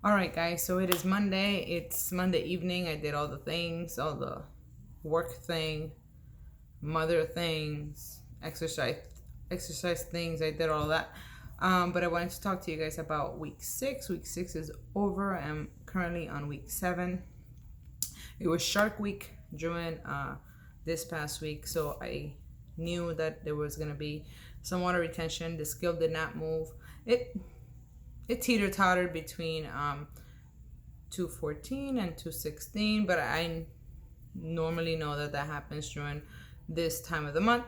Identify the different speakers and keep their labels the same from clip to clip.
Speaker 1: All right, guys. So it is Monday. It's Monday evening. I did all the things, all the work thing, mother things, exercise things. I did all that. But I wanted to talk to you guys about week 6. Week 6 is over. I'm currently on week 7. It was Shark Week during this past week, so I knew that there was gonna be some water retention. The scale did not move. It teeter tottered between 214 and 216, but I normally know that happens during this time of the month,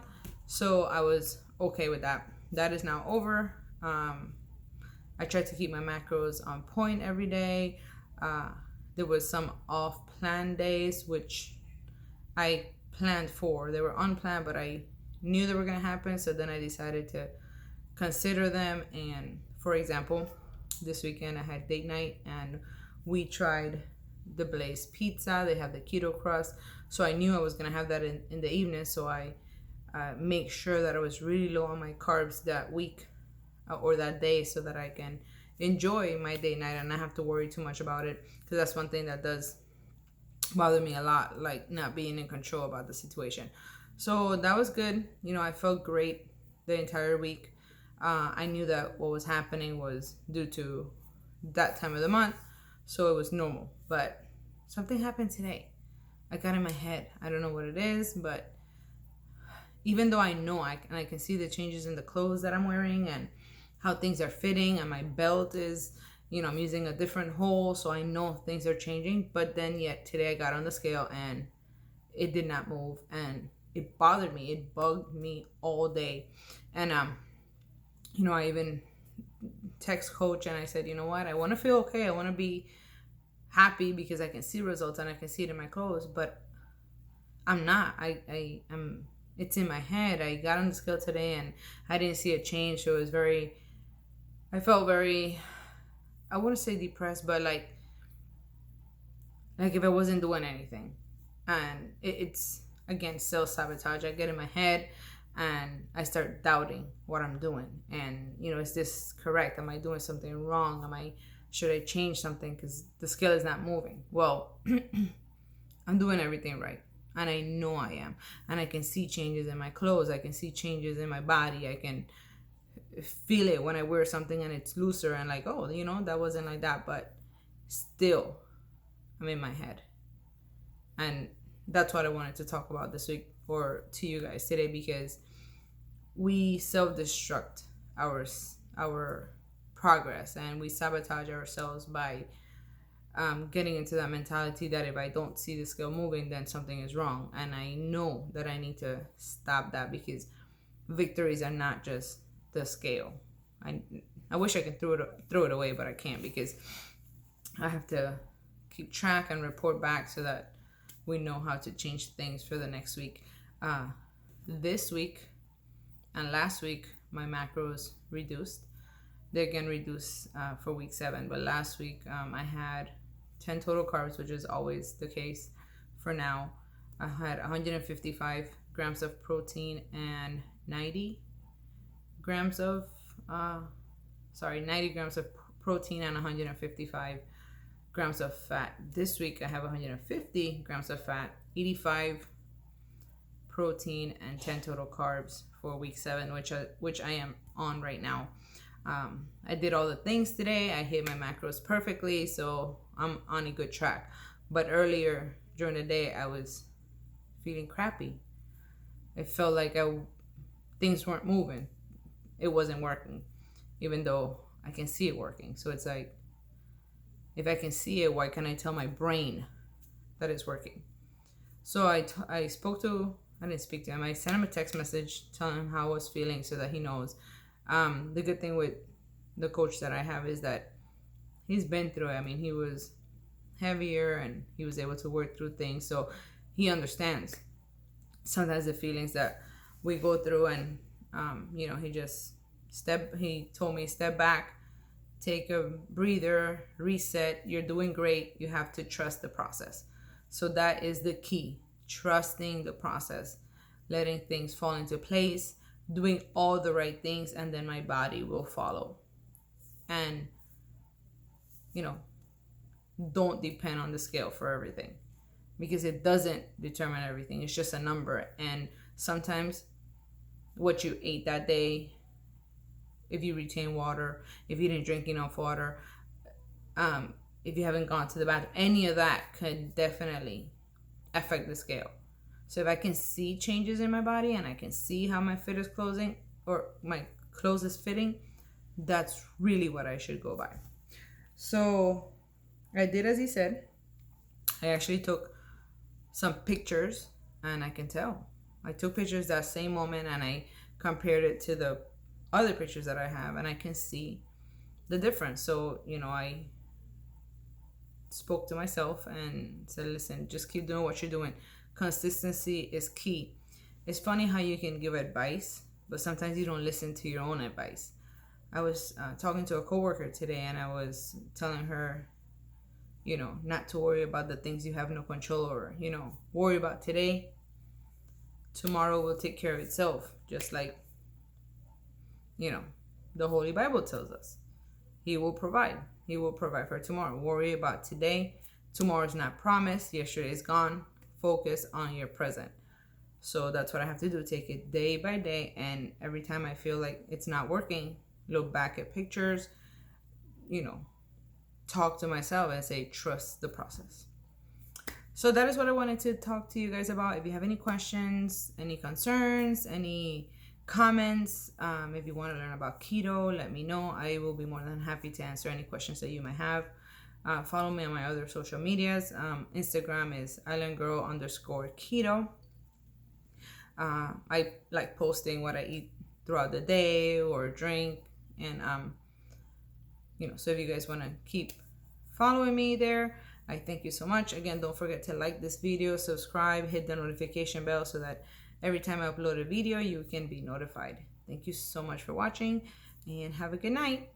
Speaker 1: so I was okay with that. That is now over. I tried to keep my macros on point every day. There was some off plan days which I planned for. They were unplanned, but I knew they were going to happen, so then I decided to consider them. And for example, this weekend I had date night and we tried the Blaze pizza. They have the keto crust, so I knew I was going to have that in the evening, so I make sure that I was really low on my carbs that week or that day, so that I can enjoy my date night and not have to worry too much about it, because that's one thing that does bother me a lot, like not being in control about the situation. So that was good. I felt great the entire week. I knew that what was happening was due to that time of the month, so it was normal. But something happened today. I got in my head. I don't know what it is, but even though I know I can see the changes in the clothes that I'm wearing and how things are fitting, and my belt is, I'm using a different hole, so I know things are changing. But then yet today I got on the scale and it did not move, and it bothered me. It bugged me all day. And I even text coach and I said, you know what? I want to feel okay. I want to be happy because I can see results and I can see it in my clothes, but I'm not. I'm. It's in my head. I got on the scale today and I didn't see a change. So it was I felt very, I wouldn't say depressed, but like if I wasn't doing anything. And it's, again, self-sabotage. I get in my head and I start doubting what I'm doing. And, is this correct? Am I doing something wrong? Should I change something? Because the scale is not moving. Well, I'm doing everything right. And I know I am. And I can see changes in my clothes. I can see changes in my body. I can feel it when I wear something and it's looser and like, oh, that wasn't like that. But still, I'm in my head. And that's what I wanted to talk about this week or to you guys today, because we self-destruct our progress and we sabotage ourselves by getting into that mentality that if I don't see the scale moving, then something is wrong. And I know that I need to stop that, because victories are not just the scale. I wish I could throw it away, but I can't, because I have to keep track and report back so that we know how to change things for the next week. This week and last week, my macros reduced. They're again reduced for week 7, but last week I had 10 total carbs, which is always the case for now. I had 155 grams of protein and 90 grams of 90 grams of protein and 155 grams of fat. This week I have 150 grams of fat, 85 protein, and 10 total carbs for week 7, which I am on right now. I did all the things today. I hit my macros perfectly, so I'm on a good track. But earlier during the day, I was feeling crappy. It felt like things weren't moving. It wasn't working, even though I can see it working. So it's like, if I can see it, why can't I tell my brain that it's working? So I didn't speak to him. I sent him a text message telling him how I was feeling so that he knows. The good thing with the coach that I have is that he's been through it. I mean, he was heavier and he was able to work through things. So he understands sometimes the feelings that we go through. And, he told me, step back, take a breather, reset. You're doing great. You have to trust the process. So that is the key. Trusting the process, letting things fall into place, doing all the right things, and then my body will follow. And don't depend on the scale for everything, because it doesn't determine everything. It's just a number. And sometimes what you ate that day, if you retain water, if you didn't drink enough water, if you haven't gone to the bathroom, any of that could definitely affect the scale. So if I can see changes in my body and I can see how my fit is closing, or my clothes is fitting, that's really what I should go by. So I did as he said. I actually took some pictures, and I can tell. I took pictures that same moment and I compared it to the other pictures that I have, and I can see the difference. So, I spoke to myself and said, listen, just keep doing what you're doing. Consistency is key. It's funny how you can give advice, but sometimes you don't listen to your own advice. I was talking to a coworker today, and I was telling her, not to worry about the things you have no control over. Worry about today. Tomorrow will take care of itself. Just like, the Holy Bible tells us. He will provide. He will provide for tomorrow. Worry about today. Tomorrow is not promised. Yesterday is gone. Focus on your present. So that's what I have to do. Take it day by day. And every time I feel like it's not working, look back at pictures, talk to myself and say, trust the process. So that is what I wanted to talk to you guys about. If you have any questions, any concerns, any comments, if you want to learn about keto, let me know. I will be more than happy to answer any questions that you might have. Follow me on my other social medias. Instagram is islandgirl_keto. I like posting what I eat throughout the day or drink. And, so if you guys want to keep following me there, I thank you so much. Again, don't forget to like this video, subscribe, hit the notification bell so that every time I upload a video, you can be notified. Thank you so much for watching, and have a good night.